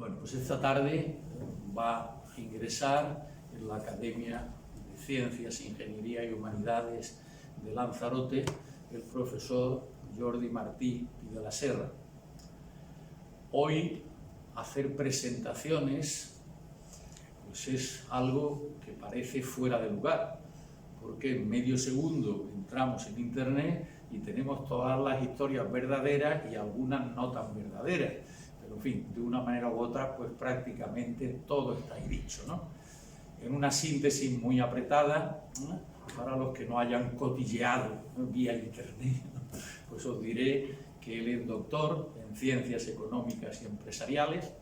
Bueno, pues esta tarde va a ingresar en la Academia de Ciencias, Ingeniería y Humanidades de Lanzarote el profesor Jordi Martí i de la Serra. Hoy hacer presentaciones pues es algo que parece fuera de lugar, porque en medio segundo entramos en internet y tenemos todas las historias verdaderas y algunas no tan verdaderas. Pero en fin, de una manera u otra, pues prácticamente todo está ahí dicho, ¿no? En una síntesis muy apretada, ¿no?, para los que no hayan cotilleado, ¿no?, vía internet, ¿no?, pues os diré que él es doctor en Ciencias Económicas y Empresariales,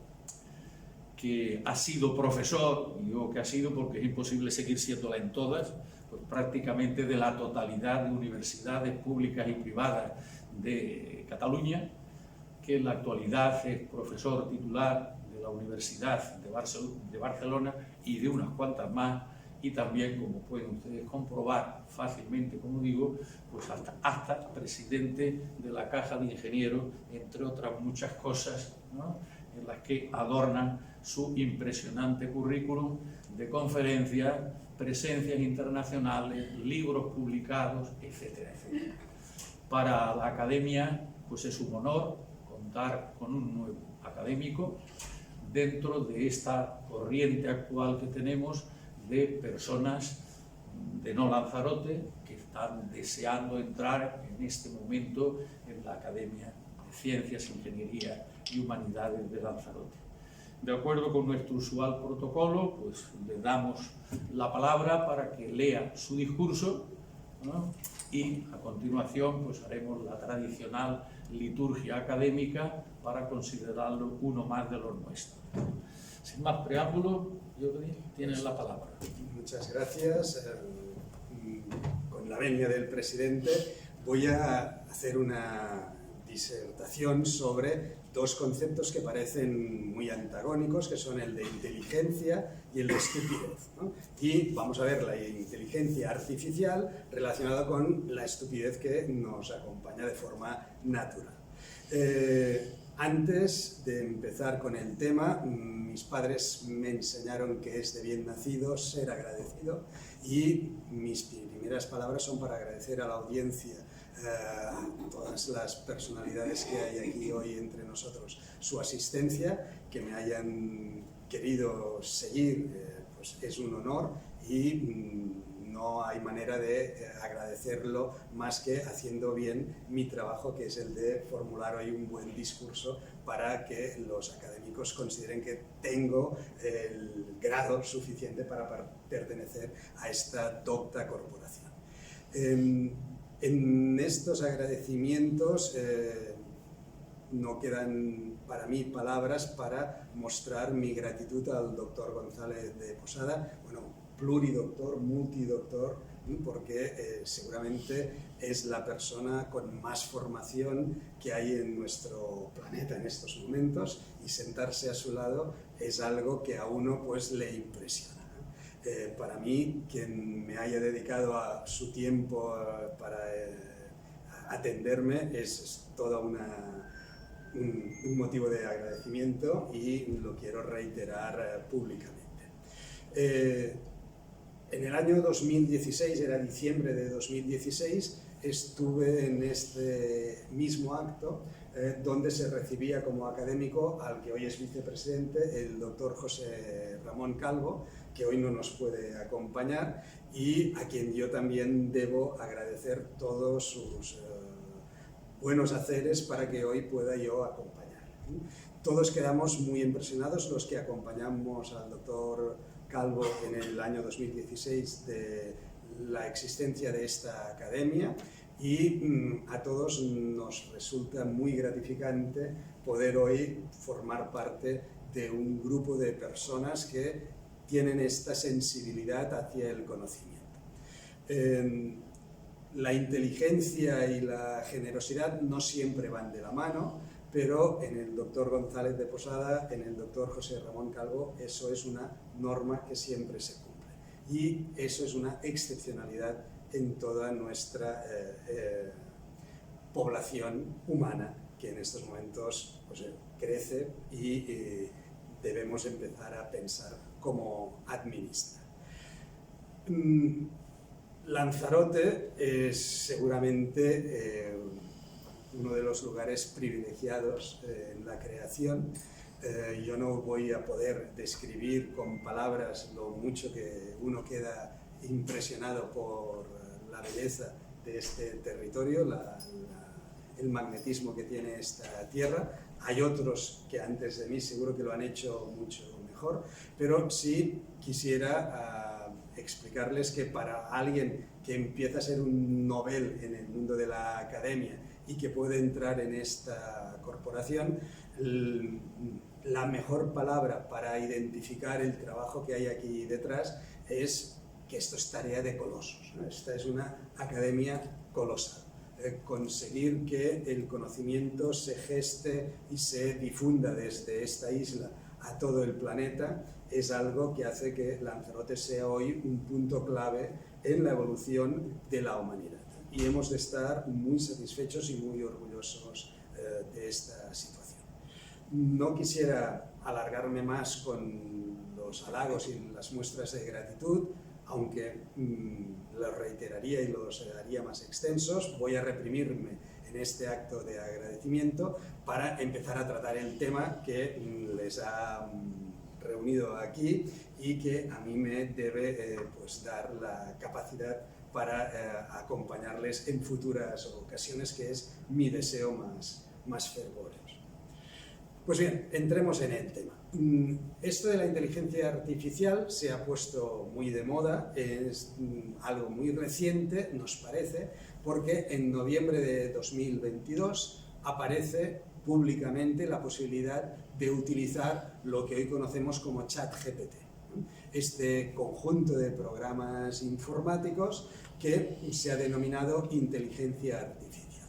que ha sido profesor, y digo que ha sido porque es imposible seguir siéndola en todas, pues prácticamente de la totalidad de universidades públicas y privadas de Cataluña, que en la actualidad es profesor titular de la Universidad de Barcelona y de unas cuantas más, y también, como pueden ustedes comprobar fácilmente, como digo, pues hasta presidente de la Caja de Ingenieros, entre otras muchas cosas, ¿no?, en las que adornan su impresionante currículum de conferencias, presencias internacionales, libros publicados, etcétera, etcétera. Para la Academia, pues es un honor contar con un nuevo académico dentro de esta corriente actual que tenemos de personas de no Lanzarote que están deseando entrar en este momento en la Academia de Ciencias, Ingeniería y Humanidades de Lanzarote. De acuerdo con nuestro usual protocolo, pues le damos la palabra para que lea su discurso, ¿no?, y a continuación pues haremos la tradicional liturgia académica para considerarlo uno más de los nuestros. Sin más preámbulo, Jordi, tienes la palabra. Muchas gracias. Con la venia del presidente voy a hacer una disertación sobre dos conceptos que parecen muy antagónicos, que son el de inteligencia y el de estupidez, ¿no? Y vamos a ver la inteligencia artificial relacionada con la estupidez que nos acompaña de forma natural. Antes de empezar con el tema, mis padres me enseñaron que es de bien nacido ser agradecido, y mis primeras palabras son para agradecer a la audiencia, a todas las personalidades que hay aquí hoy entre nosotros, su asistencia, que me hayan querido seguir, pues es un honor, y no hay manera de agradecerlo más que haciendo bien mi trabajo, que es el de formular hoy un buen discurso para que los académicos consideren que tengo el grado suficiente para pertenecer a esta docta corporación. En estos agradecimientos no quedan para mí palabras para mostrar mi gratitud al doctor González de Posada, bueno, pluridoctor, multidoctor, porque seguramente es la persona con más formación que hay en nuestro planeta en estos momentos, y sentarse a su lado es algo que a uno pues le impresiona. Para mí, quien me haya dedicado a su tiempo para atenderme es todo un motivo de agradecimiento, y lo quiero reiterar públicamente. En el año 2016, era diciembre de 2016, estuve en este mismo acto donde se recibía como académico al que hoy es vicepresidente, el doctor José Ramón Calvo, que hoy no nos puede acompañar, y a quien yo también debo agradecer todos sus buenos haceres para que hoy pueda yo acompañarle. Todos quedamos muy impresionados, los que acompañamos al doctor Calvo en el año 2016, de la existencia de esta academia, y a todos nos resulta muy gratificante poder hoy formar parte de un grupo de personas que tienen esta sensibilidad hacia el conocimiento. La inteligencia y la generosidad no siempre van de la mano, pero en el doctor González de Posada, en el doctor José Ramón Calvo, eso es una norma que siempre se cumple. Y eso es una excepcionalidad en toda nuestra población humana, que en estos momentos pues, crece y debemos empezar a pensar cómo administrar. Lanzarote es seguramente uno de los lugares privilegiados en la creación. Yo no voy a poder describir con palabras lo mucho que uno queda impresionado por la belleza de este territorio, el magnetismo que tiene esta tierra. Hay otros que antes de mí seguro que lo han hecho mucho mejor, pero sí quisiera explicarles que para alguien que empieza a ser un novel en el mundo de la academia y que puede entrar en esta corporación, la mejor palabra para identificar el trabajo que hay aquí detrás es que esto es tarea de colosos, ¿no? Esta es una academia colosal. Conseguir que el conocimiento se geste y se difunda desde esta isla a todo el planeta es algo que hace que Lanzarote sea hoy un punto clave en la evolución de la humanidad. Y hemos de estar muy satisfechos y muy orgullosos de esta situación. No quisiera alargarme más con los halagos y las muestras de gratitud, aunque los reiteraría y los haría más extensos. Voy a reprimirme en este acto de agradecimiento para empezar a tratar el tema que les ha reunido aquí y que a mí me debe pues dar la capacidad para acompañarles en futuras ocasiones, que es mi deseo más fervoroso. Pues bien, entremos en el tema. Esto de la inteligencia artificial se ha puesto muy de moda, es algo muy reciente, nos parece, porque en noviembre de 2022 aparece públicamente la posibilidad de utilizar lo que hoy conocemos como ChatGPT, este conjunto de programas informáticos que se ha denominado inteligencia artificial.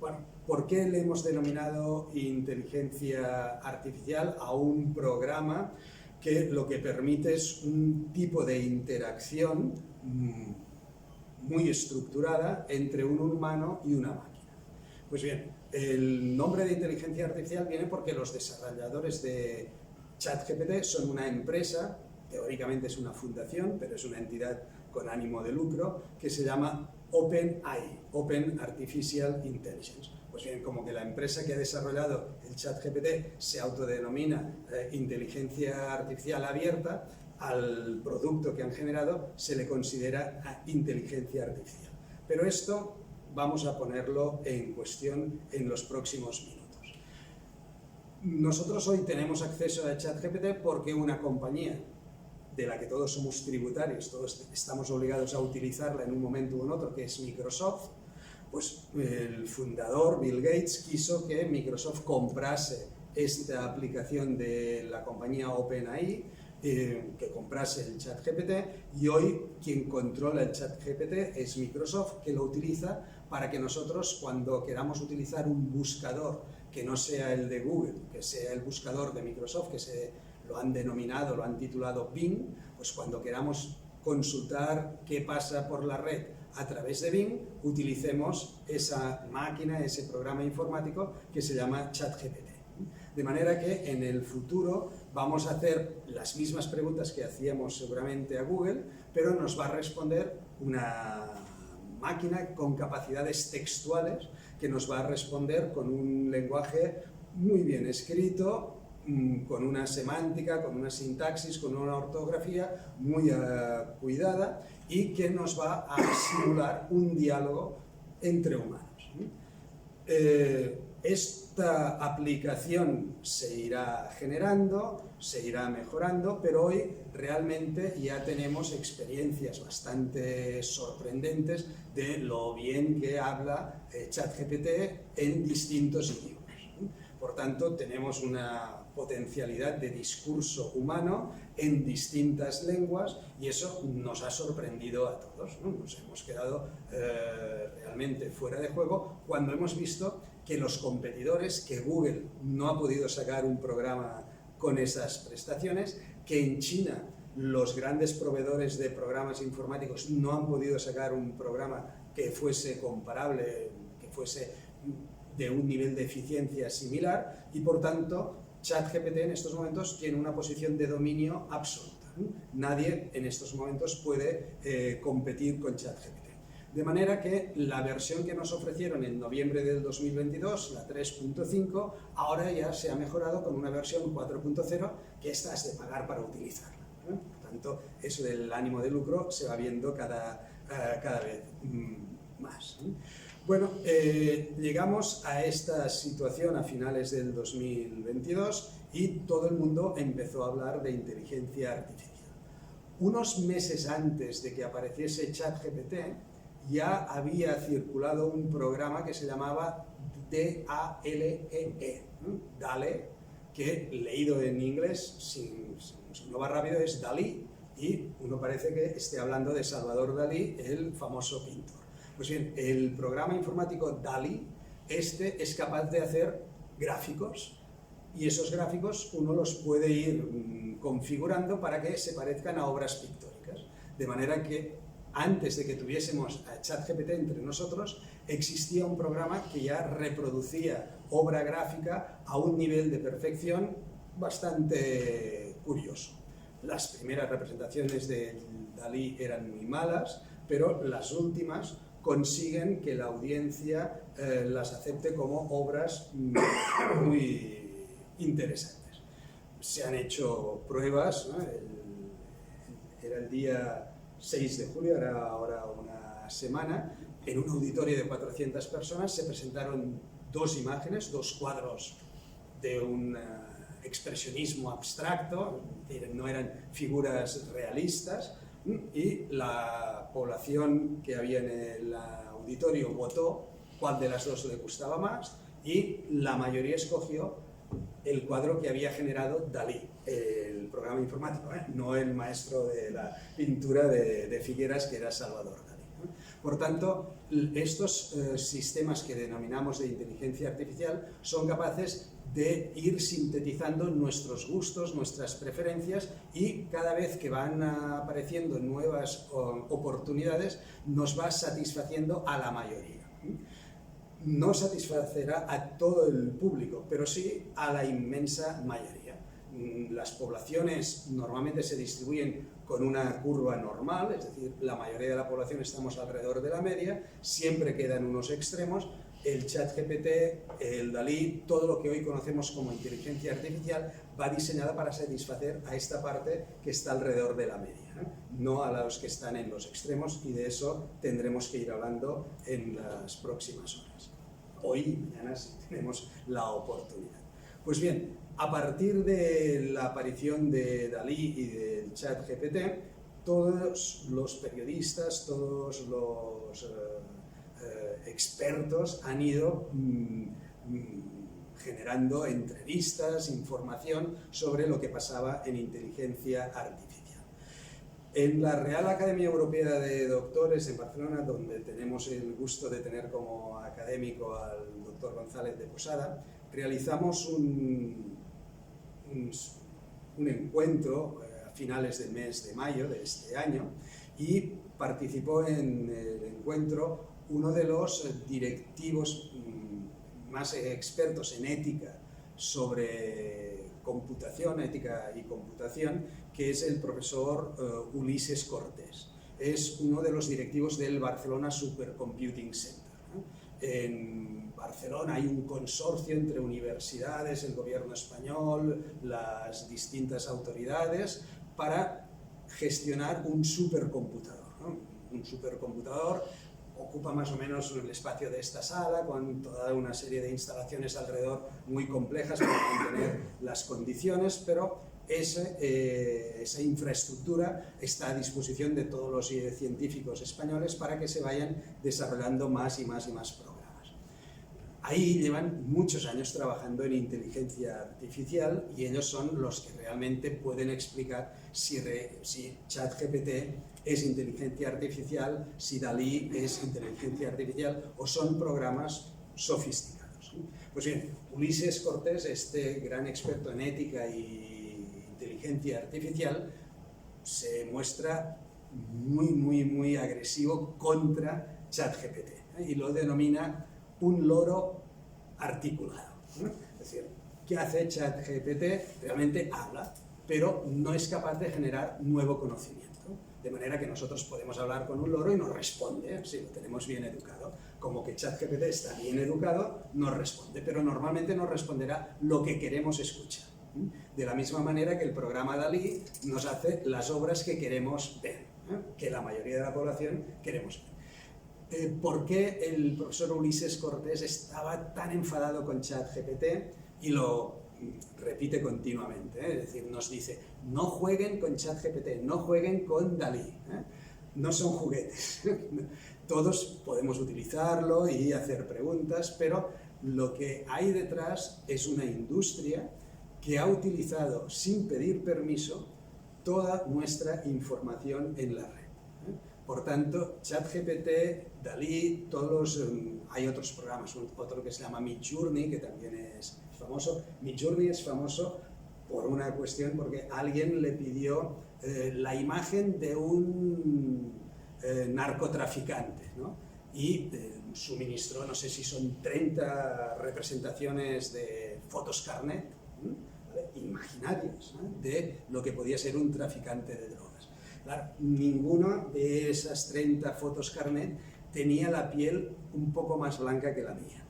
Bueno, ¿por qué le hemos denominado inteligencia artificial a un programa que lo que permite es un tipo de interacción muy estructurada entre un humano y una máquina? Pues bien, el nombre de inteligencia artificial viene porque los desarrolladores de ChatGPT son una empresa, teóricamente es una fundación, pero es una entidad con ánimo de lucro, que se llama OpenAI, Open Artificial Intelligence. Pues bien, como que la empresa que ha desarrollado el ChatGPT se autodenomina inteligencia artificial abierta, al producto que han generado se le considera inteligencia artificial. Pero esto vamos a ponerlo en cuestión en los próximos minutos. Nosotros hoy tenemos acceso a ChatGPT porque una compañía de la que todos somos tributarios, todos estamos obligados a utilizarla en un momento u otro, que es Microsoft, pues el fundador, Bill Gates, quiso que Microsoft comprase esta aplicación de la compañía OpenAI, que comprase el ChatGPT, y hoy quien controla el ChatGPT es Microsoft, que lo utiliza para que nosotros, cuando queramos utilizar un buscador que no sea el de Google, que sea el buscador de Microsoft, que lo han denominado, lo han titulado Bing, pues cuando queramos consultar qué pasa por la red a través de Bing, utilicemos esa máquina, ese programa informático que se llama ChatGPT. De manera que en el futuro vamos a hacer las mismas preguntas que hacíamos seguramente a Google, pero nos va a responder una máquina con capacidades textuales que nos va a responder con un lenguaje muy bien escrito, con una semántica, con una sintaxis, con una ortografía muy cuidada y que nos va a simular un diálogo entre humanos. Esta aplicación se irá generando, se irá mejorando, pero hoy realmente ya tenemos experiencias bastante sorprendentes de lo bien que habla ChatGPT en distintos idiomas. Por tanto, tenemos una potencialidad de discurso humano en distintas lenguas y eso nos ha sorprendido a todos, ¿no? Nos hemos quedado realmente fuera de juego cuando hemos visto que los competidores, que Google no ha podido sacar un programa con esas prestaciones, que en China los grandes proveedores de programas informáticos no han podido sacar un programa que fuese comparable, que fuese de un nivel de eficiencia similar y por tanto ChatGPT en estos momentos tiene una posición de dominio absoluta. Nadie en estos momentos puede competir con ChatGPT. De manera que la versión que nos ofrecieron en noviembre del 2022, la 3.5, ahora ya se ha mejorado con una versión 4.0 que esta es de pagar para utilizarla. Por tanto, eso del ánimo de lucro se va viendo cada vez más. Bueno, llegamos a esta situación a finales del 2022 y todo el mundo empezó a hablar de inteligencia artificial. Unos meses antes de que apareciese ChatGPT, ya había circulado un programa que se llamaba DALE, DALE, que leído en inglés, si uno va rápido, es Dalí, y uno parece que esté hablando de Salvador Dalí, el famoso pintor. Pues bien, el programa informático DALI es capaz de hacer gráficos, y esos gráficos uno los puede ir configurando para que se parezcan a obras pictóricas, de manera que antes de que tuviésemos a ChatGPT entre nosotros, existía un programa que ya reproducía obra gráfica a un nivel de perfección bastante curioso. Las primeras representaciones de Dalí eran muy malas, pero las últimas consiguen que la audiencia las acepte como obras muy interesantes. Se han hecho pruebas, ¿no? Era el día 6 de julio, era ahora una semana, en un auditorio de 400 personas se presentaron dos imágenes, dos cuadros de un expresionismo abstracto, no eran figuras realistas, y la población que había en el auditorio votó cuál de las dos le gustaba más y la mayoría escogió el cuadro que había generado Dalí, el programa informático, no el maestro de la pintura de Figueras, que era Salvador Dalí. Por tanto, estos sistemas que denominamos de inteligencia artificial son capaces de ir sintetizando nuestros gustos, nuestras preferencias, y cada vez que van apareciendo nuevas oportunidades nos va satisfaciendo a la mayoría. No satisfacerá a todo el público, pero sí a la inmensa mayoría. Las poblaciones normalmente se distribuyen con una curva normal, es decir, la mayoría de la población estamos alrededor de la media, siempre quedan unos extremos. El ChatGPT, el Dalí, todo lo que hoy conocemos como inteligencia artificial va diseñada para satisfacer a esta parte que está alrededor de la media, no a los que están en los extremos, y de eso tendremos que ir hablando en las próximas horas. Hoy y mañana sí tenemos la oportunidad. Pues bien, a partir de la aparición de Dalí y del ChatGPT, todos los periodistas, todos los expertos han ido generando entrevistas, información sobre lo que pasaba en inteligencia artificial. En la Real Academia Europea de Doctores en Barcelona, donde tenemos el gusto de tener como académico al doctor González de Posada, realizamos un encuentro a finales del mes de mayo de este año, y participó en el encuentro uno de los directivos más expertos en ética sobre computación, ética y computación, que es el profesor Ulises Cortés. Es uno de los directivos del Barcelona Supercomputing Center. En Barcelona hay un consorcio entre universidades, el gobierno español, las distintas autoridades, para gestionar un supercomputador, ¿no? Un supercomputador ocupa más o menos el espacio de esta sala, con toda una serie de instalaciones alrededor muy complejas para mantener las condiciones, pero esa infraestructura está a disposición de todos los científicos españoles para que se vayan desarrollando más y más y más programas. Ahí llevan muchos años trabajando en inteligencia artificial, y ellos son los que realmente pueden explicar si ChatGPT es inteligencia artificial, si Dalí es inteligencia artificial o son programas sofisticados. Pues bien, Ulises Cortés, este gran experto en ética y inteligencia artificial, se muestra muy agresivo contra ChatGPT, y lo denomina un loro articulado. Es decir, ¿Qué hace ChatGPT? Realmente habla, pero no es capaz de generar nuevo conocimiento. De manera que nosotros podemos hablar con un loro y nos responde, si lo tenemos bien educado. Como que ChatGPT está bien educado, nos responde, pero normalmente nos responderá lo que queremos escuchar. De la misma manera que el programa DALL-E nos hace las obras que queremos ver, que la mayoría de la población queremos ver. ¿Por qué el profesor Ulises Cortés estaba tan enfadado con ChatGPT y lo repite continuamente? Es decir, nos dice, no jueguen con ChatGPT, no jueguen con DALL-E, no son juguetes. Todos podemos utilizarlo y hacer preguntas, pero lo que hay detrás es una industria que ha utilizado sin pedir permiso toda nuestra información en la red. Por tanto, ChatGPT, DALL-E, hay otros programas, otro que se llama Midjourney, que también es famoso. Midjourney es famoso por una cuestión, porque alguien le pidió la imagen de un narcotraficante, ¿no? Y suministró, no sé si son 30 representaciones de fotos carnet, ¿vale? Imaginarias, ¿no? De lo que podía ser un traficante de drogas. Claro, ninguna de esas 30 fotos carnet tenía la piel un poco más blanca que la mía,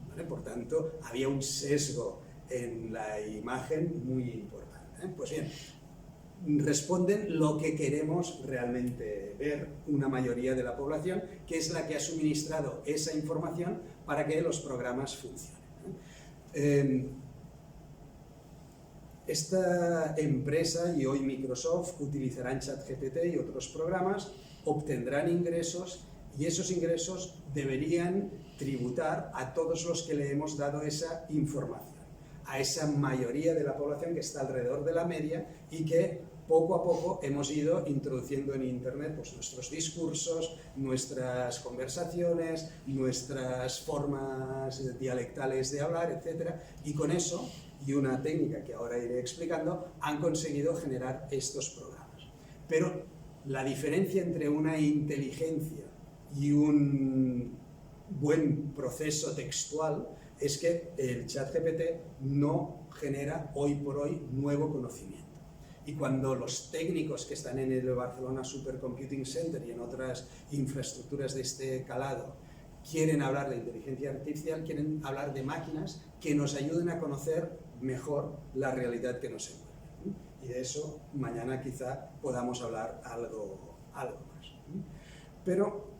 ¿vale? Por tanto, había un sesgo en la imagen muy importante, Pues bien, responden lo que queremos realmente ver una mayoría de la población, que es la que ha suministrado esa información para que los programas funcionen. Esta empresa y hoy Microsoft utilizarán ChatGPT y otros programas, obtendrán ingresos y esos ingresos deberían tributar a todos los que le hemos dado esa información, a esa mayoría de la población que está alrededor de la media y que poco a poco hemos ido introduciendo en Internet pues, nuestros discursos, nuestras conversaciones, nuestras formas dialectales de hablar, etc. Y con eso, y una técnica que ahora iré explicando, han conseguido generar estos programas. Pero la diferencia entre una inteligencia y un buen proceso textual es que el ChatGPT no genera hoy por hoy nuevo conocimiento. Y cuando los técnicos que están en el Barcelona Supercomputing Center y en otras infraestructuras de este calado quieren hablar de inteligencia artificial, quieren hablar de máquinas que nos ayuden a conocer mejor la realidad que nos envuelve. Y de eso mañana quizá podamos hablar algo más. Pero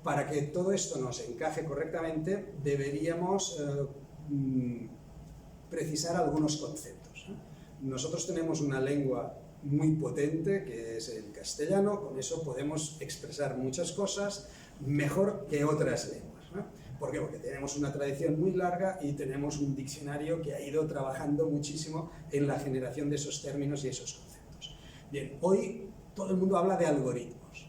para que todo esto nos encaje correctamente deberíamos precisar algunos conceptos. Nosotros tenemos una lengua muy potente, que es el castellano, con eso podemos expresar muchas cosas mejor que otras lenguas, ¿no? ¿Por qué? Porque tenemos una tradición muy larga y tenemos un diccionario que ha ido trabajando muchísimo en la generación de esos términos y esos conceptos. Bien, hoy todo el mundo habla de algoritmos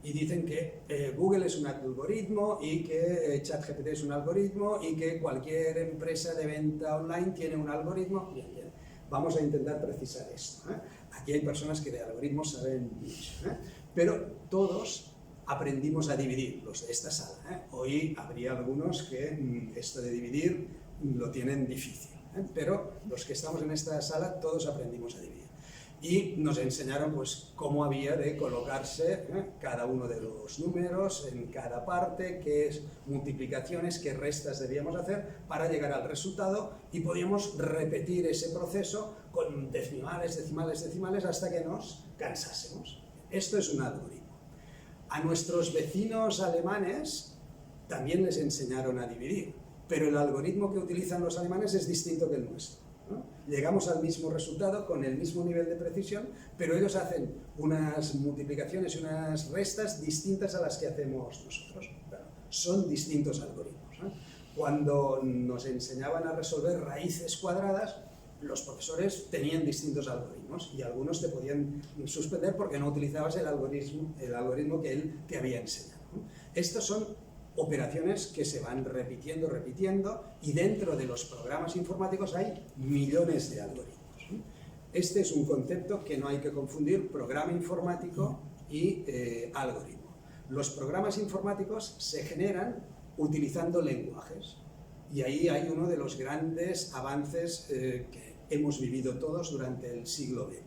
y dicen que Google es un algoritmo y que ChatGPT es un algoritmo y que cualquier empresa de venta online tiene un algoritmo. Bien, bien. Vamos a intentar precisar esto. Aquí hay personas que de algoritmos saben mucho, pero todos aprendimos a dividir, los de esta sala. Hoy habría algunos que esto de dividir lo tienen difícil, pero los que estamos en esta sala todos aprendimos a dividir. Y nos enseñaron pues, cómo había de colocarse cada uno de los números en cada parte, qué multiplicaciones, qué restas debíamos hacer para llegar al resultado y podíamos repetir ese proceso con decimales, decimales, decimales hasta que nos cansásemos. Esto es un algoritmo. A nuestros vecinos alemanes también les enseñaron a dividir, pero el algoritmo que utilizan los alemanes es distinto que el nuestro. Llegamos al mismo resultado con el mismo nivel de precisión, pero ellos hacen unas multiplicaciones y unas restas distintas a las que hacemos nosotros. Pero son distintos algoritmos. Cuando nos enseñaban a resolver raíces cuadradas, los profesores tenían distintos algoritmos y algunos te podían suspender porque no utilizabas el algoritmo que él te había enseñado. Estos son operaciones que se van repitiendo y dentro de los programas informáticos hay millones de algoritmos. Este es un concepto que no hay que confundir, programa informático y algoritmo. Los programas informáticos se generan utilizando lenguajes. Y ahí hay uno de los grandes avances que hemos vivido todos durante el siglo XX.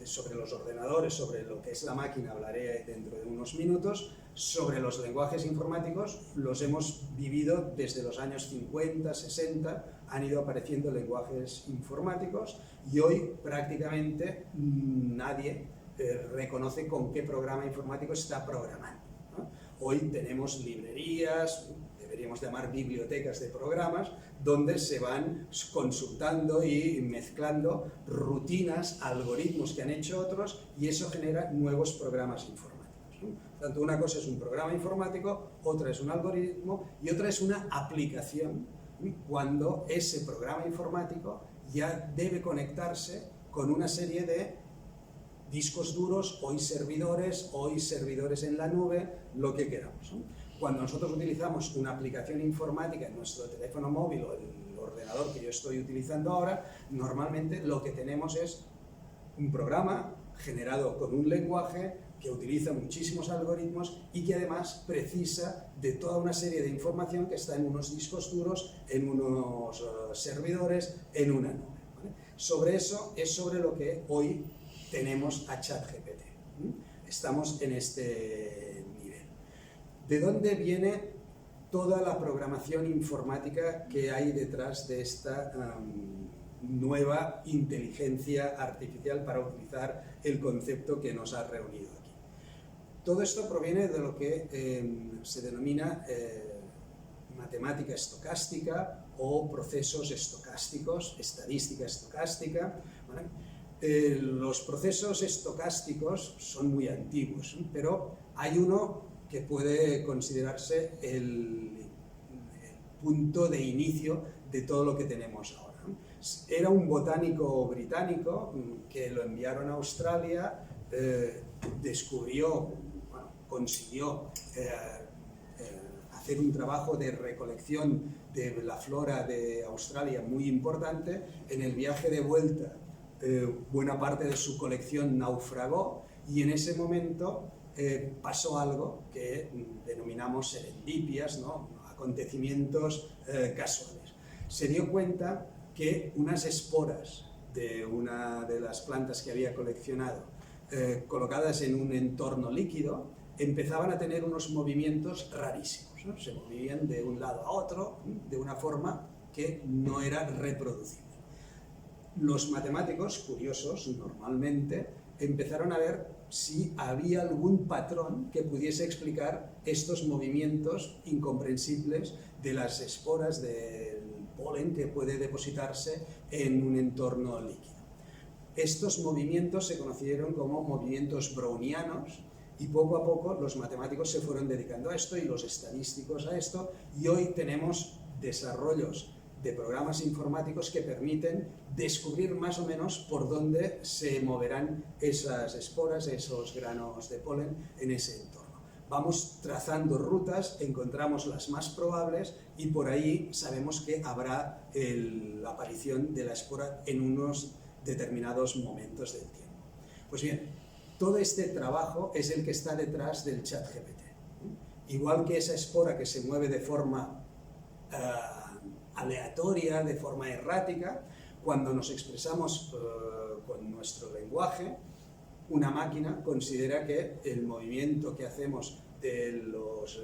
Sobre los ordenadores, sobre lo que es la máquina, hablaré dentro de unos minutos. Sobre los lenguajes informáticos, los hemos vivido desde los años 50, 60, han ido apareciendo lenguajes informáticos y hoy prácticamente nadie reconoce con qué programa informático está programando, ¿no? Hoy tenemos librerías, deberíamos llamar bibliotecas de programas, donde se van consultando y mezclando rutinas, algoritmos que han hecho otros, y eso genera nuevos programas informáticos, ¿no? Tanto una cosa es un programa informático, otra es un algoritmo y otra es una aplicación, cuando ese programa informático ya debe conectarse con una serie de discos duros, hoy servidores en la nube, lo que queramos, ¿no? Cuando nosotros utilizamos una aplicación informática en nuestro teléfono móvil o el ordenador que yo estoy utilizando ahora, normalmente lo que tenemos es un programa generado con un lenguaje que utiliza muchísimos algoritmos y que además precisa de toda una serie de información que está en unos discos duros, en unos servidores, en una nube, ¿vale? Sobre eso es sobre lo que hoy tenemos a ChatGPT. Estamos en este nivel. ¿De dónde viene toda la programación informática que hay detrás de esta nueva inteligencia artificial, para utilizar el concepto que nos ha reunido aquí? Todo esto proviene de lo que se denomina matemática estocástica o procesos estocásticos, estadística estocástica, ¿vale? Los procesos estocásticos son muy antiguos, ¿no? Pero hay uno que puede considerarse el punto de inicio de todo lo que tenemos ahora, ¿no? Era un botánico británico que lo enviaron a Australia, consiguió hacer un trabajo de recolección de la flora de Australia muy importante. En el viaje de vuelta, buena parte de su colección naufragó y en ese momento pasó algo que denominamos serendipias, ¿no? Acontecimientos casuales. Se dio cuenta que unas esporas de una de las plantas que había coleccionado, colocadas en un entorno líquido, empezaban a tener unos movimientos rarísimos, ¿no? Se movían de un lado a otro de una forma que no era reproducible. Los matemáticos, curiosos normalmente, empezaron a ver si había algún patrón que pudiese explicar estos movimientos incomprensibles de las esporas del polen que puede depositarse en un entorno líquido. Estos movimientos se conocieron como movimientos brownianos y poco a poco los matemáticos se fueron dedicando a esto y los estadísticos a esto, y hoy tenemos desarrollos de programas informáticos que permiten descubrir más o menos por dónde se moverán esas esporas, esos granos de polen en ese entorno. Vamos trazando rutas, encontramos las más probables y por ahí sabemos que habrá la aparición de la espora en unos determinados momentos del tiempo. Pues bien, todo este trabajo es el que está detrás del ChatGPT. Igual que esa espora que se mueve de forma aleatoria, de forma errática, cuando nos expresamos con nuestro lenguaje, una máquina considera que el movimiento que hacemos de los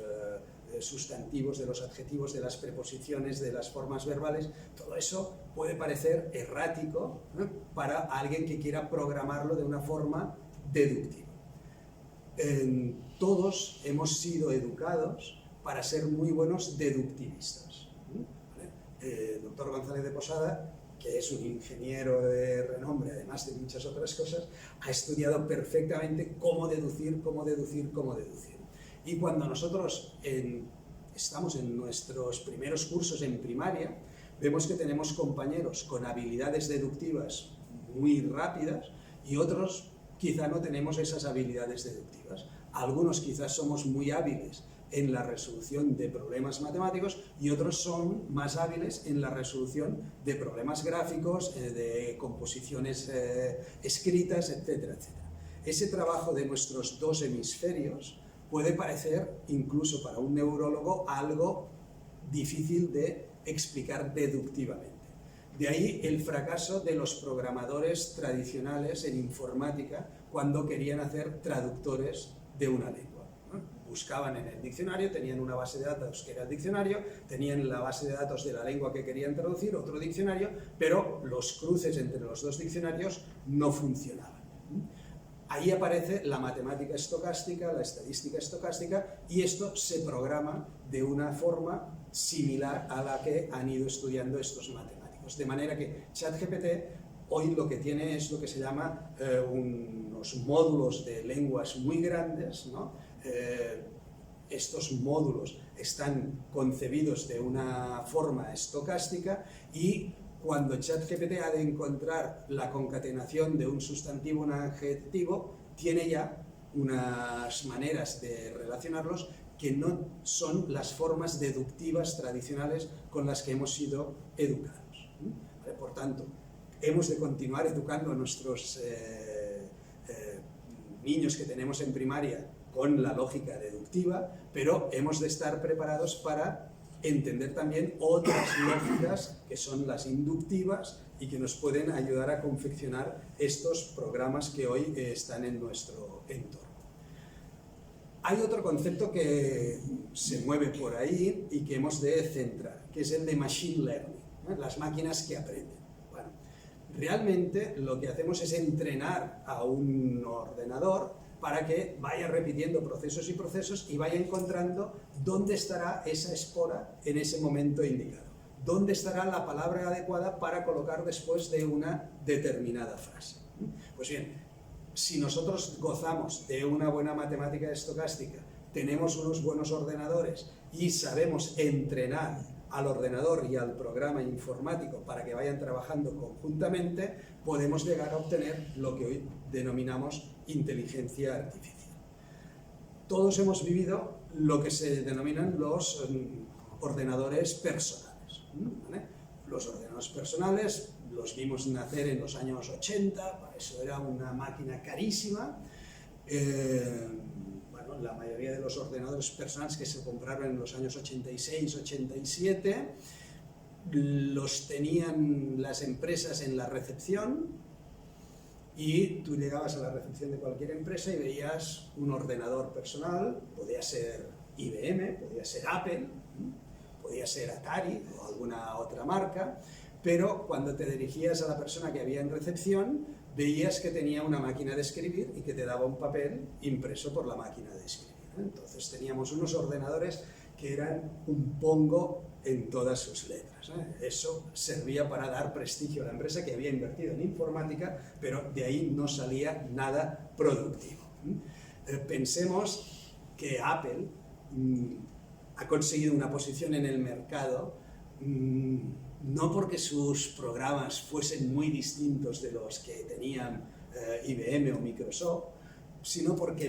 sustantivos, de los adjetivos, de las preposiciones, de las formas verbales, todo eso puede parecer errático, ¿no?, para alguien que quiera programarlo de una forma deductiva. Todos hemos sido educados para ser muy buenos deductivistas, ¿vale? El doctor González de Posada, que es un ingeniero de renombre, además de muchas otras cosas, ha estudiado perfectamente cómo deducir. Y cuando nosotros estamos en nuestros primeros cursos en primaria, vemos que tenemos compañeros con habilidades deductivas muy rápidas y otros quizá no tenemos esas habilidades deductivas. Algunos quizás somos muy hábiles en la resolución de problemas matemáticos y otros son más hábiles en la resolución de problemas gráficos, de composiciones escritas, etcétera, etcétera. Ese trabajo de nuestros dos hemisferios puede parecer, incluso para un neurólogo, algo difícil de explicar deductivamente. De ahí el fracaso de los programadores tradicionales en informática cuando querían hacer traductores de una lengua. Buscaban en el diccionario, tenían una base de datos que era el diccionario, tenían la base de datos de la lengua que querían traducir, otro diccionario, pero los cruces entre los dos diccionarios no funcionaban. Ahí aparece la matemática estocástica, la estadística estocástica, y esto se programa de una forma similar a la que han ido estudiando estos matemáticos. De manera que ChatGPT hoy lo que tiene es lo que se llama unos módulos de lenguas muy grandes, ¿no? Estos módulos están concebidos de una forma estocástica y cuando ChatGPT ha de encontrar la concatenación de un sustantivo y un adjetivo, tiene ya unas maneras de relacionarlos que no son las formas deductivas tradicionales con las que hemos sido educados. Por tanto, hemos de continuar educando a nuestros niños que tenemos en primaria con la lógica deductiva, pero hemos de estar preparados para entender también otras lógicas que son las inductivas y que nos pueden ayudar a confeccionar estos programas que hoy están en nuestro entorno. Hay otro concepto que se mueve por ahí y que hemos de centrar, que es el de Machine Learning, ¿no? Las máquinas que aprenden. Bueno, realmente lo que hacemos es entrenar a un ordenador para que vaya repitiendo procesos y procesos y vaya encontrando dónde estará esa espora en ese momento indicado, dónde estará la palabra adecuada para colocar después de una determinada frase. Pues bien, si nosotros gozamos de una buena matemática estocástica, tenemos unos buenos ordenadores y sabemos entrenar al ordenador y al programa informático para que vayan trabajando conjuntamente, podemos llegar a obtener lo que hoy denominamos inteligencia artificial. Todos hemos vivido lo que se denominan los ordenadores personales, ¿vale? Los ordenadores personales los vimos nacer en los años 80, para eso era una máquina carísima. Bueno, la mayoría de los ordenadores personales que se compraron en los años 86, 87, los tenían las empresas en la recepción y tú llegabas a la recepción de cualquier empresa y veías un ordenador personal, podía ser IBM, podía ser Apple, podía ser Atari o alguna otra marca, pero cuando te dirigías a la persona que había en recepción, veías que tenía una máquina de escribir y que te daba un papel impreso por la máquina de escribir. Entonces teníamos unos ordenadores que eran un pongo en todas sus letras. Eso servía para dar prestigio a la empresa que había invertido en informática, pero de ahí no salía nada productivo. Pensemos que Apple ha conseguido una posición en el mercado no porque sus programas fuesen muy distintos de los que tenían IBM o Microsoft, sino porque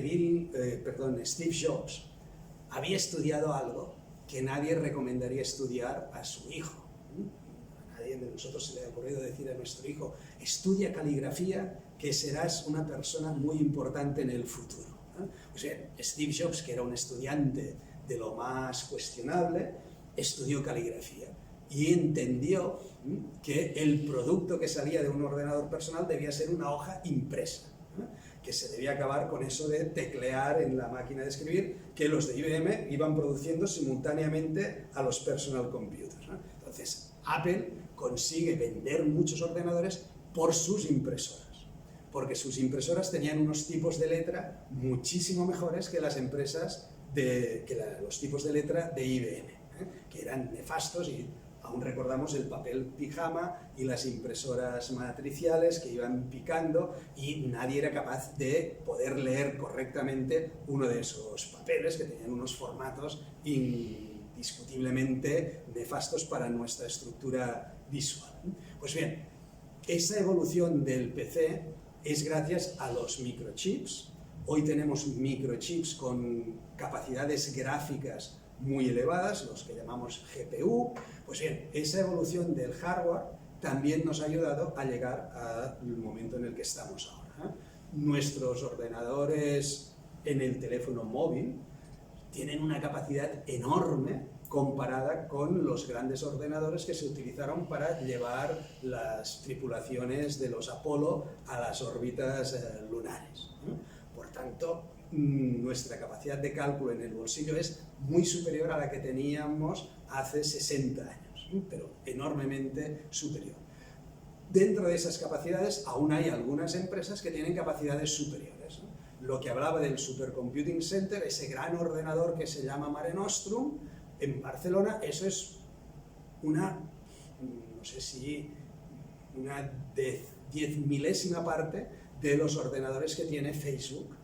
Steve Jobs había estudiado algo que nadie recomendaría estudiar a su hijo. A nadie de nosotros se le ha ocurrido decir a nuestro hijo: estudia caligrafía, que serás una persona muy importante en el futuro. O sea, Steve Jobs, que era un estudiante de lo más cuestionable, estudió caligrafía y entendió que el producto que salía de un ordenador personal debía ser una hoja impresa, que se debía acabar con eso de teclear en la máquina de escribir que los de IBM iban produciendo simultáneamente a los personal computers. Entonces, Apple consigue vender muchos ordenadores por sus impresoras, porque sus impresoras tenían unos tipos de letra muchísimo mejores que los tipos de letra de IBM, que eran nefastos, y aún recordamos el papel pijama y las impresoras matriciales que iban picando y nadie era capaz de poder leer correctamente uno de esos papeles que tenían unos formatos indiscutiblemente nefastos para nuestra estructura visual. Pues bien, esa evolución del PC es gracias a los microchips. Hoy tenemos microchips con capacidades gráficas muy elevadas, los que llamamos GPU. Pues bien, esa evolución del hardware también nos ha ayudado a llegar al momento en el que estamos ahora. Nuestros ordenadores en el teléfono móvil, tienen una capacidad enorme comparada con los grandes ordenadores que se utilizaron para llevar las tripulaciones de los Apolo a las órbitas lunares. Por tanto, nuestra capacidad de cálculo en el bolsillo es muy superior a la que teníamos hace 60 años, pero enormemente superior. Dentro de esas capacidades aún hay algunas empresas que tienen capacidades superiores. Lo que hablaba del Supercomputing Center, ese gran ordenador que se llama Mare Nostrum, en Barcelona, eso es una, no sé si una 10.000ª parte de los ordenadores que tiene Facebook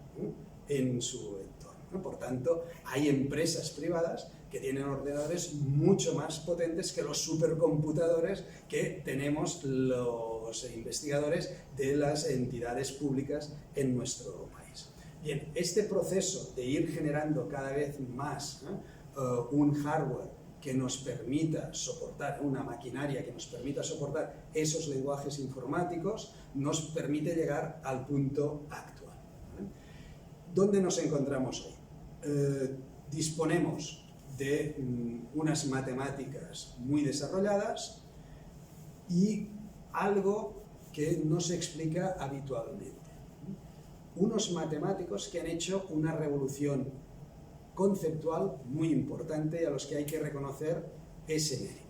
en su entorno. Por tanto, hay empresas privadas que tienen ordenadores mucho más potentes que los supercomputadores que tenemos los investigadores de las entidades públicas en nuestro país. Bien, este proceso de ir generando cada vez más un hardware que nos permita soportar, una maquinaria que nos permita soportar esos lenguajes informáticos, nos permite llegar al punto actual. ¿Dónde nos encontramos hoy? Disponemos de unas matemáticas muy desarrolladas y algo que no se explica habitualmente. Unos matemáticos que han hecho una revolución conceptual muy importante y a los que hay que reconocer ese mérito.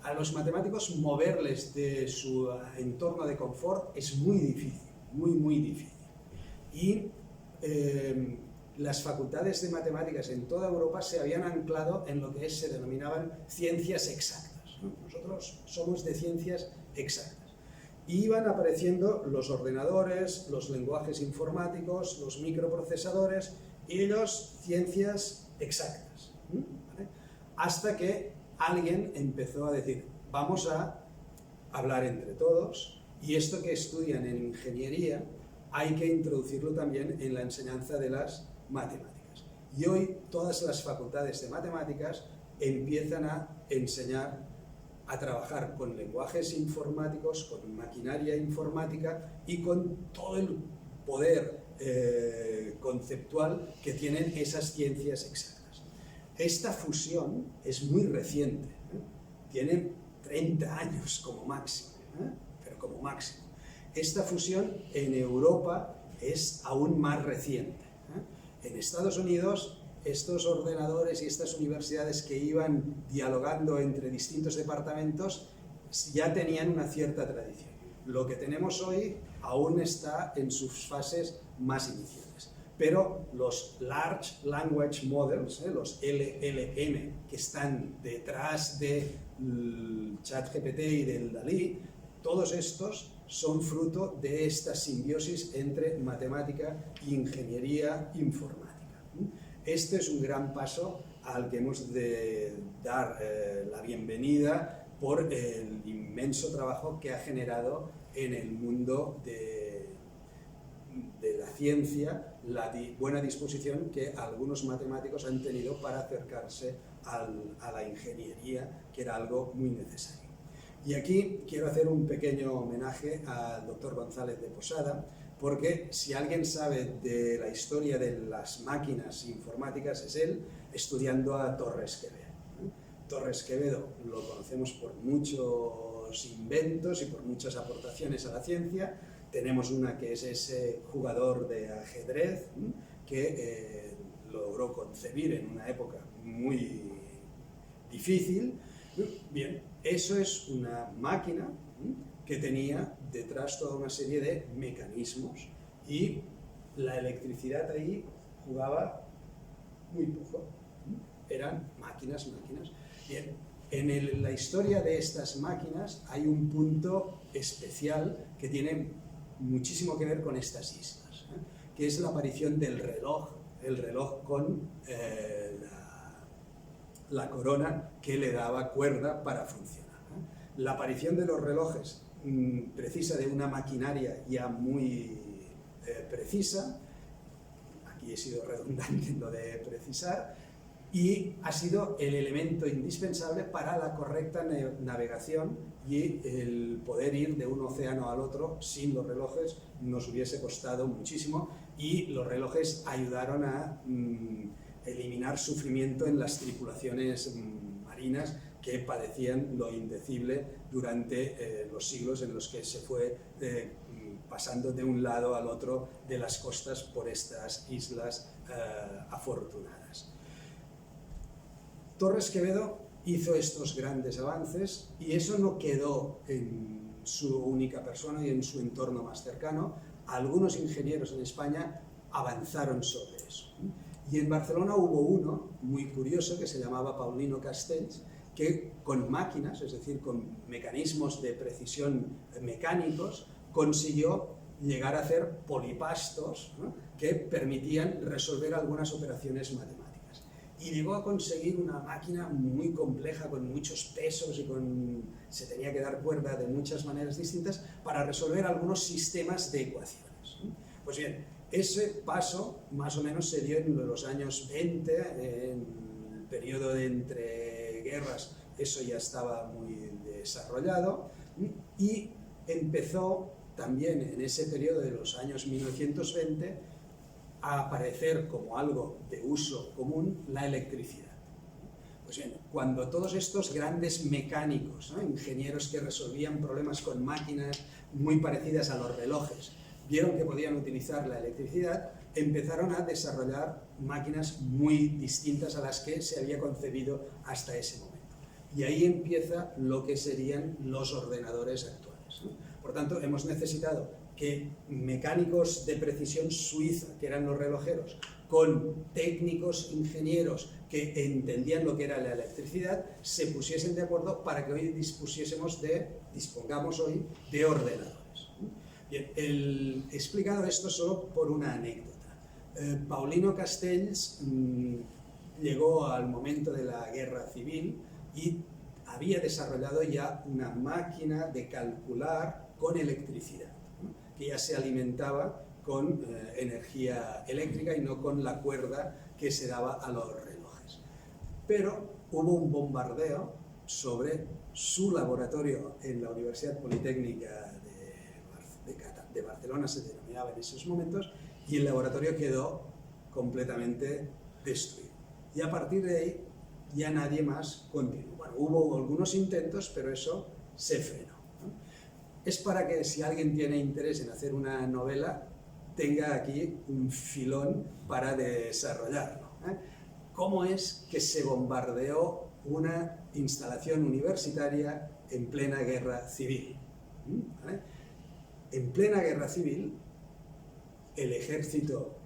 A los matemáticos moverles de su entorno de confort es muy difícil, muy difícil. Y las facultades de matemáticas en toda Europa se habían anclado en lo que se denominaban ciencias exactas. Nosotros somos de ciencias exactas. Y iban apareciendo los ordenadores, los lenguajes informáticos, los microprocesadores y ellos ciencias exactas. ¿Vale? Hasta que alguien empezó a decir, vamos a hablar entre todos y esto que estudian en ingeniería hay que introducirlo también en la enseñanza de las matemáticas. Y hoy todas las facultades de matemáticas empiezan a enseñar a trabajar con lenguajes informáticos, con maquinaria informática y con todo el poder conceptual que tienen esas ciencias exactas. Esta fusión es muy reciente, tiene 30 años como máximo, pero como máximo. Esta fusión en Europa es aún más reciente. En Estados Unidos, estos ordenadores y estas universidades que iban dialogando entre distintos departamentos ya tenían una cierta tradición. Lo que tenemos hoy aún está en sus fases más iniciales. Pero los Large Language Models, los LLM, que están detrás del ChatGPT y del DALL-E, todos estos son fruto de esta simbiosis entre matemática e ingeniería informática. Este es un gran paso al que hemos de dar la bienvenida por el inmenso trabajo que ha generado en el mundo de la ciencia, la buena disposición que algunos matemáticos han tenido para acercarse a la ingeniería, que era algo muy necesario. Y aquí quiero hacer un pequeño homenaje al doctor González de Posada, porque si alguien sabe de la historia de las máquinas informáticas es él, estudiando a Torres Quevedo. Torres Quevedo lo conocemos por muchos inventos y por muchas aportaciones a la ciencia. Tenemos una que es ese jugador de ajedrez que logró concebir en una época muy difícil. Bien, eso es una máquina que tenía detrás toda una serie de mecanismos y la electricidad ahí jugaba muy poco. Eran máquinas. Bien, en la historia de estas máquinas hay un punto especial que tiene muchísimo que ver con estas islas, que es la aparición del reloj, el reloj con la corona que le daba cuerda para funcionar. La aparición de los relojes precisa de una maquinaria ya muy precisa, aquí he sido redundante en lo de precisar, y ha sido el elemento indispensable para la correcta navegación, y el poder ir de un océano al otro sin los relojes nos hubiese costado muchísimo, y los relojes ayudaron a eliminar sufrimiento en las tripulaciones marinas que padecían lo indecible durante los siglos en los que se fue pasando de un lado al otro de las costas por estas islas afortunadas. Torres Quevedo hizo estos grandes avances, y eso no quedó en su única persona y en su entorno más cercano. Algunos ingenieros en España avanzaron sobre eso. Y en Barcelona hubo uno muy curioso que se llamaba Paulino Castells, que con máquinas, es decir, con mecanismos de precisión mecánicos, consiguió llegar a hacer polipastos, ¿no?, que permitían resolver algunas operaciones matemáticas. Y llegó a conseguir una máquina muy compleja, con muchos pesos, y se tenía que dar cuerda de muchas maneras distintas para resolver algunos sistemas de ecuaciones. Pues bien, ese paso más o menos se dio en los años 20, en el periodo de entre guerras. Eso ya estaba muy desarrollado, y empezó también en ese periodo de los años 1920 a aparecer como algo de uso común la electricidad. Pues bien, cuando todos estos grandes mecánicos, ¿no?, ingenieros que resolvían problemas con máquinas muy parecidas a los relojes, vieron que podían utilizar la electricidad, empezaron a desarrollar máquinas muy distintas a las que se había concebido hasta ese momento. Y ahí empieza lo que serían los ordenadores actuales, ¿no? Por tanto, hemos necesitado que mecánicos de precisión suiza, que eran los relojeros, con técnicos ingenieros que entendían lo que era la electricidad, se pusiesen de acuerdo para que hoy dispongamos hoy de ordenadores. Bien, he explicado esto solo por una anécdota. Paulino Castells llegó al momento de la guerra civil y había desarrollado ya una máquina de calcular con electricidad, ¿no?, que ya se alimentaba con energía eléctrica y no con la cuerda que se daba a los relojes. Pero hubo un bombardeo sobre su laboratorio en la Universidad Politécnica de Barcelona, se denominaba en esos momentos, y el laboratorio quedó completamente destruido. Y a partir de ahí ya nadie más continuó. Bueno, hubo algunos intentos, pero eso se frenó, ¿no? Es para que, si alguien tiene interés en hacer una novela, tenga aquí un filón para desarrollarlo, ¿eh? ¿Cómo es que se bombardeó una instalación universitaria en plena guerra civil? ¿Vale? En plena guerra civil, el ejército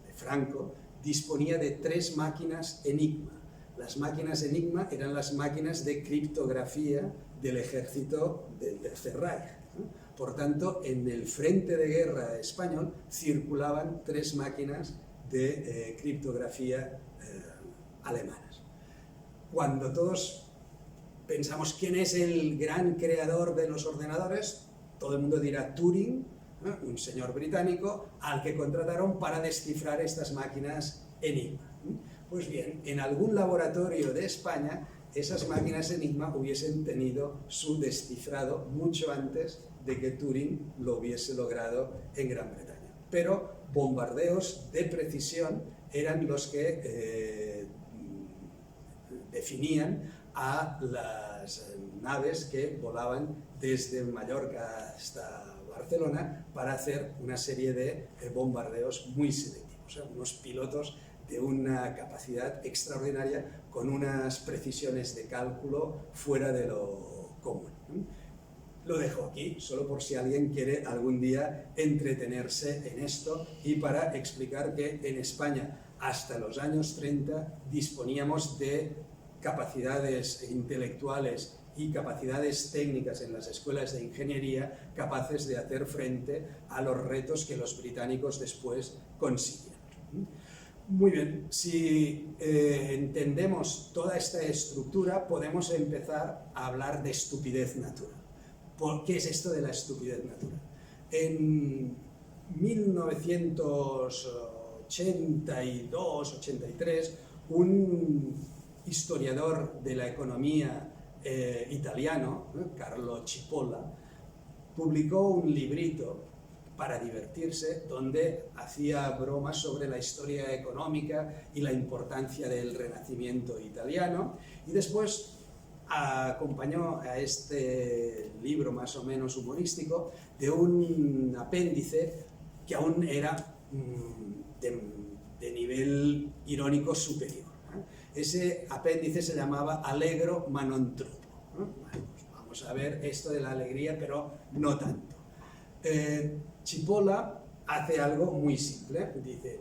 de Franco disponía de 3 máquinas Enigma. Las máquinas Enigma eran las máquinas de criptografía del ejército del Tercer Reich, ¿no? Por tanto, en el frente de guerra español circulaban 3 máquinas de criptografía alemanas. Cuando todos pensamos quién es el gran creador de los ordenadores, todo el mundo dirá Turing, ¿no?, un señor británico al que contrataron para descifrar estas máquinas Enigma. Pues bien, en algún laboratorio de España, esas máquinas Enigma hubiesen tenido su descifrado mucho antes de que Turing lo hubiese logrado en Gran Bretaña. Pero bombardeos de precisión eran los que definían a las naves que volaban desde Mallorca hasta Barcelona para hacer una serie de bombardeos muy selectivos, o sea, unos pilotos de una capacidad extraordinaria con unas precisiones de cálculo fuera de lo común. Lo dejo aquí, solo por si alguien quiere algún día entretenerse en esto, y para explicar que en España hasta los años 30 disponíamos de capacidades intelectuales y capacidades técnicas en las escuelas de ingeniería capaces de hacer frente a los retos que los británicos después consiguieron. Muy bien, si entendemos toda esta estructura, podemos empezar a hablar de estupidez natural. ¿Qué es esto de la estupidez natural? En 1982-83, un historiador de la economía italiano, Carlo Cipolla, publicó un librito para divertirse, donde hacía bromas sobre la historia económica y la importancia del Renacimiento italiano, y después acompañó a este libro más o menos humorístico de un apéndice que aún era de nivel irónico superior. Ese apéndice se llamaba Allegro ma non troppo. Bueno, pues vamos a ver esto de la alegría, pero no tanto. Cipolla hace algo muy simple, dice,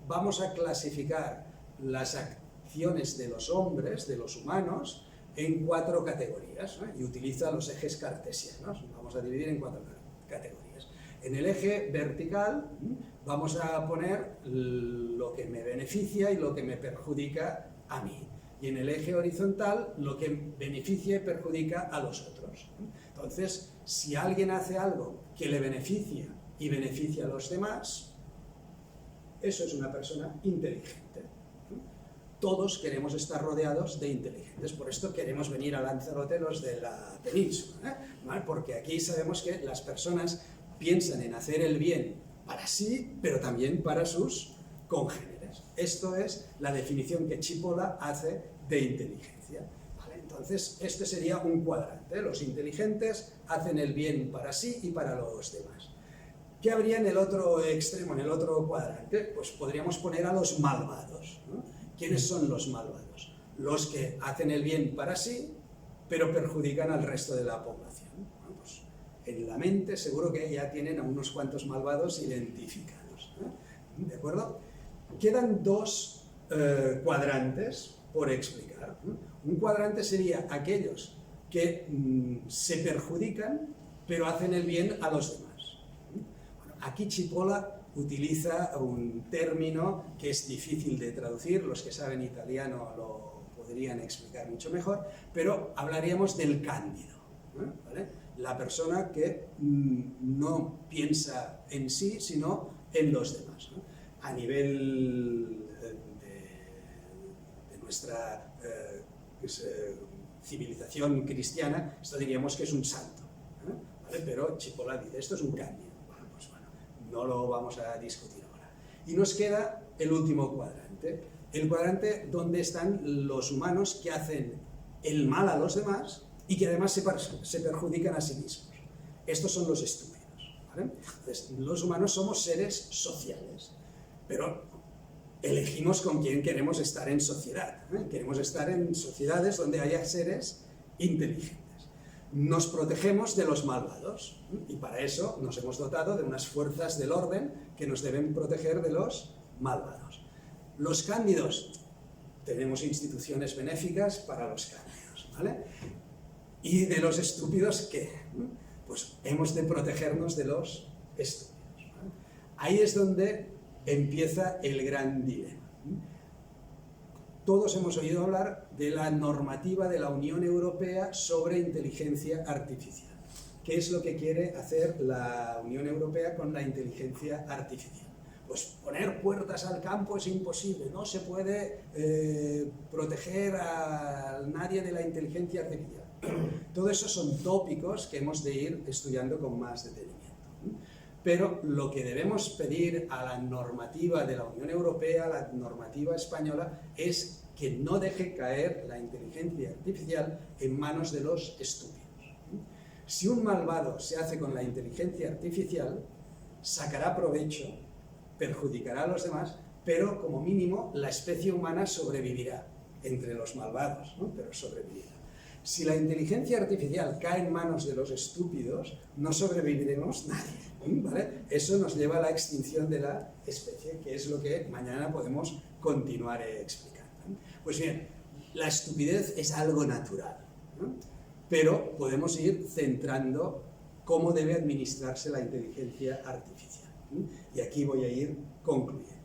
vamos a clasificar las acciones de los hombres, de los humanos, en 4 categorías, y utiliza los ejes cartesianos. Vamos a dividir en 4 categorías. En el eje vertical vamos a poner lo que me beneficia y lo que me perjudica a mí. Y en el eje horizontal lo que beneficia y perjudica a los otros. Entonces, si alguien hace algo que le beneficia y beneficia a los demás, eso es una persona inteligente. Todos queremos estar rodeados de inteligentes, por esto queremos venir a Lanzarote los de la península, ¿vale? Porque aquí sabemos que las personas piensan en hacer el bien para sí, pero también para sus congéneres. Esto es la definición que Cipolla hace de inteligencia. ¿Vale? Entonces, este sería un cuadrante. Los inteligentes hacen el bien para sí y para los demás. ¿Qué habría en el otro extremo, en el otro cuadrante? Pues podríamos poner a los malvados, ¿no? ¿Quiénes son los malvados? Los que hacen el bien para sí, pero perjudican al resto de la población. Bueno, pues en la mente seguro que ya tienen a unos cuantos malvados identificados, ¿no? ¿De acuerdo? Quedan 2 cuadrantes por explicar. Un cuadrante sería aquellos que se perjudican, pero hacen el bien a los demás. Bueno, aquí Cipolla utiliza un término que es difícil de traducir, los que saben italiano lo podrían explicar mucho mejor, pero hablaríamos del cándido, ¿vale? La persona que no piensa en sí, sino en los demás, ¿no? A nivel de nuestra civilización cristiana, esto diríamos que es un santo, ¿vale? Pero Cipolla dice, esto es un cándido. No lo vamos a discutir ahora. Y nos queda el último cuadrante. El cuadrante donde están los humanos que hacen el mal a los demás y que además se perjudican a sí mismos. Estos son los estúpidos, ¿vale? Entonces, los humanos somos seres sociales, pero elegimos con quién queremos estar en sociedad, ¿eh? Queremos estar en sociedades donde haya seres inteligentes. Nos protegemos de los malvados, y para eso nos hemos dotado de unas fuerzas del orden que nos deben proteger de los malvados. Los cándidos, tenemos instituciones benéficas para los cándidos, ¿vale? ¿Y de los estúpidos qué? Pues hemos de protegernos de los estúpidos, ¿vale? Ahí es donde empieza el gran dilema. Todos hemos oído hablar de la normativa de la Unión Europea sobre inteligencia artificial. ¿Qué es lo que quiere hacer la Unión Europea con la inteligencia artificial? Pues poner puertas al campo es imposible, no se puede proteger a nadie de la inteligencia artificial. Todo eso son tópicos que hemos de ir estudiando con más detenimiento. Pero lo que debemos pedir a la normativa de la Unión Europea, a la normativa española, es que no deje caer la inteligencia artificial en manos de los estúpidos. Si un malvado se hace con la inteligencia artificial, sacará provecho, perjudicará a los demás, pero como mínimo la especie humana sobrevivirá entre los malvados, ¿no? Pero sobrevivirá. Si la inteligencia artificial cae en manos de los estúpidos, no sobreviviremos nadie, ¿vale? Eso nos lleva a la extinción de la especie, que es lo que mañana podemos continuar explicando. Pues bien, la estupidez es algo natural, ¿no? Pero podemos ir centrando cómo debe administrarse la inteligencia artificial. Y aquí voy a ir concluyendo.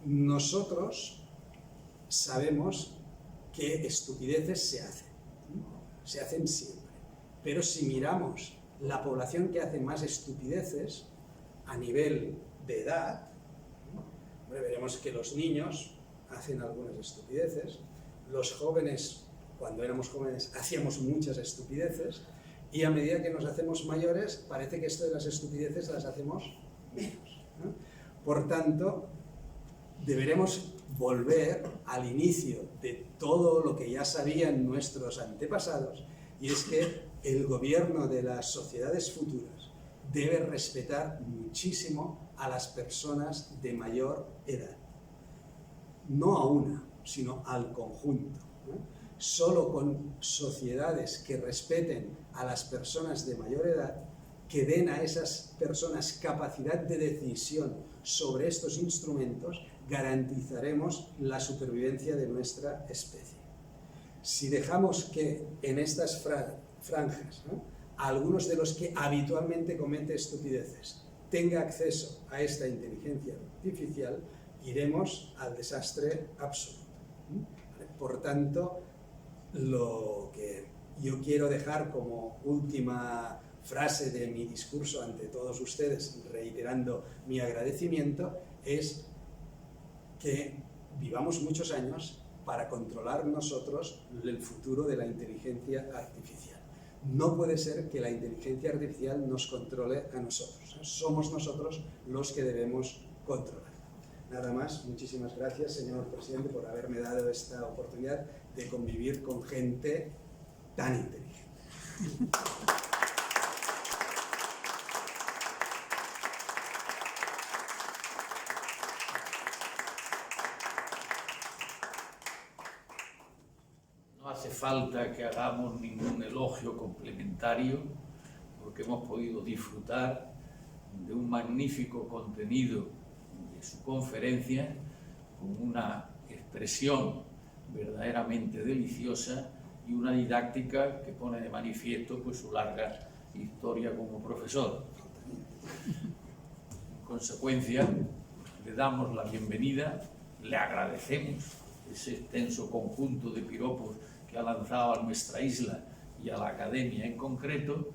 Nosotros sabemos que estupideces se hacen siempre. Pero si miramos la población que hace más estupideces a nivel de edad, veremos que los niños hacen algunas estupideces, los jóvenes, cuando éramos jóvenes, hacíamos muchas estupideces, y a medida que nos hacemos mayores, parece que esto de las estupideces las hacemos menos, ¿no? Por tanto, deberemos volver al inicio de todo lo que ya sabían nuestros antepasados, y es que el gobierno de las sociedades futuras debe respetar muchísimo a las personas de mayor edad. No a una, sino al conjunto, ¿no? Solo con sociedades que respeten a las personas de mayor edad, que den a esas personas capacidad de decisión sobre estos instrumentos, garantizaremos la supervivencia de nuestra especie. Si dejamos que en estas franjas, ¿no?, algunos de los que habitualmente cometen estupideces tenga acceso a esta inteligencia artificial, iremos al desastre absoluto. Por tanto, lo que yo quiero dejar como última frase de mi discurso ante todos ustedes, reiterando mi agradecimiento, es que vivamos muchos años para controlar nosotros el futuro de la inteligencia artificial. No puede ser que la inteligencia artificial nos controle a nosotros. Somos nosotros los que debemos controlar. Nada más, muchísimas gracias, señor presidente, por haberme dado esta oportunidad de convivir con gente tan inteligente. No hace falta que hagamos ningún elogio complementario, porque hemos podido disfrutar de un magnífico contenido de su conferencia, con una expresión verdaderamente deliciosa y una didáctica que pone de manifiesto pues su larga historia como profesor. En consecuencia, le damos la bienvenida, le agradecemos ese extenso conjunto de piropos que ha lanzado a nuestra isla y a la academia en concreto,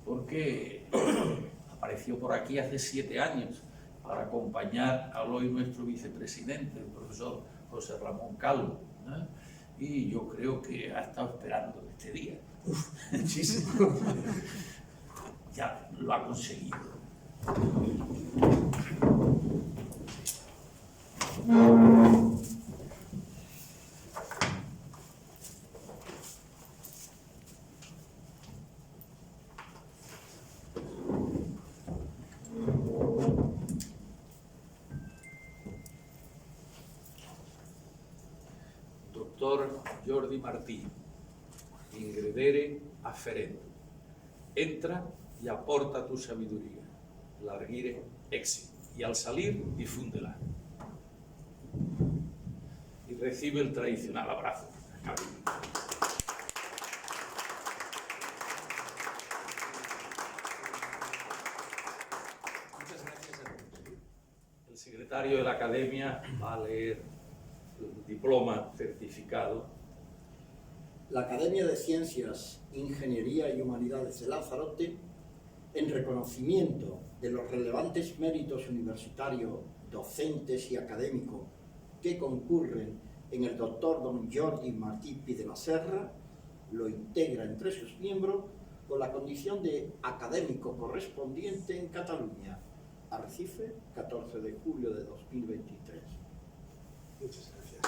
porque apareció por aquí hace 7 años para acompañar al hoy nuestro vicepresidente, el profesor José Ramón Calvo, ¿no? Y yo creo que ha estado esperando este día. Muchísimo. Ya lo ha conseguido. Doctor Jordi Martí, ingredere afferendo. Entra y aporta tu sabiduría. Largire exit. Y al salir, difúndela. Y recibe el tradicional abrazo. Muchas gracias a todos. El secretario de la Academia va a leer el diploma certificado. La Academia de Ciencias, Ingeniería y Humanidades de Lanzarote, en reconocimiento de los relevantes méritos universitarios, docentes y académicos que concurren en el doctor don Jordi Martí Pi de la Serra, lo integra entre sus miembros con la condición de académico correspondiente en Cataluña. Arrecife, 14 de julio de 2023. Muchas gracias.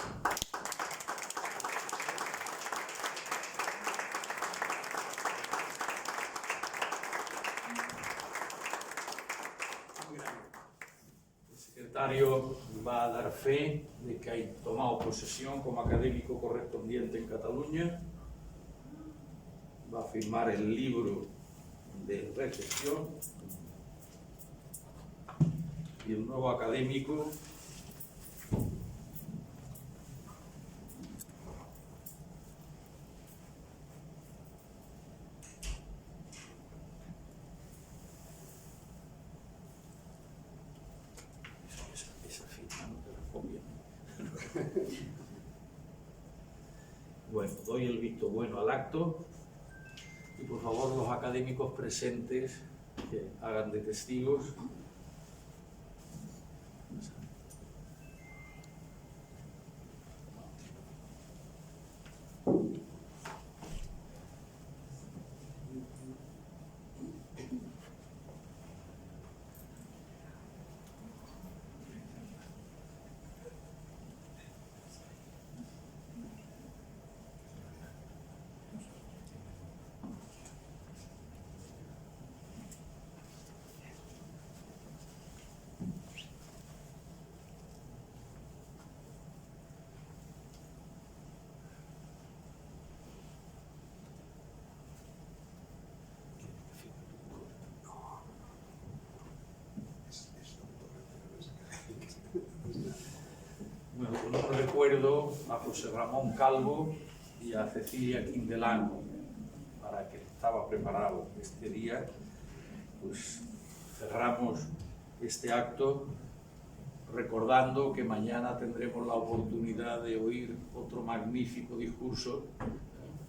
El secretario va a dar fe de que ha tomado posesión como académico correspondiente en Cataluña. Va a firmar el libro de recepción. Y el nuevo académico esa firma no te la conviene. Bueno, doy el visto bueno al acto y por favor los académicos presentes que hagan de testigos. recuerdo a José Ramón Calvo y a Cecilia Quindelán, para que estaba preparado este día, pues cerramos este acto recordando que mañana tendremos la oportunidad de oír otro magnífico discurso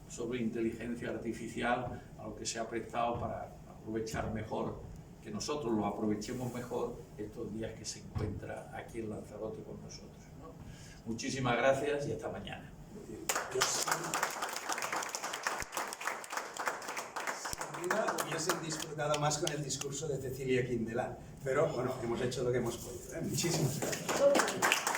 sobre inteligencia artificial, a lo que se ha prestado para aprovechar mejor, que nosotros lo aprovechemos mejor estos días que se encuentra aquí en Lanzarote con nosotros, ¿no? Muchísimas gracias y hasta mañana. Hubiesen disfrutado más con el discurso de Cecilia Quindelán, pero bueno, hemos hecho lo que hemos podido, ¿eh? Muchísimas gracias.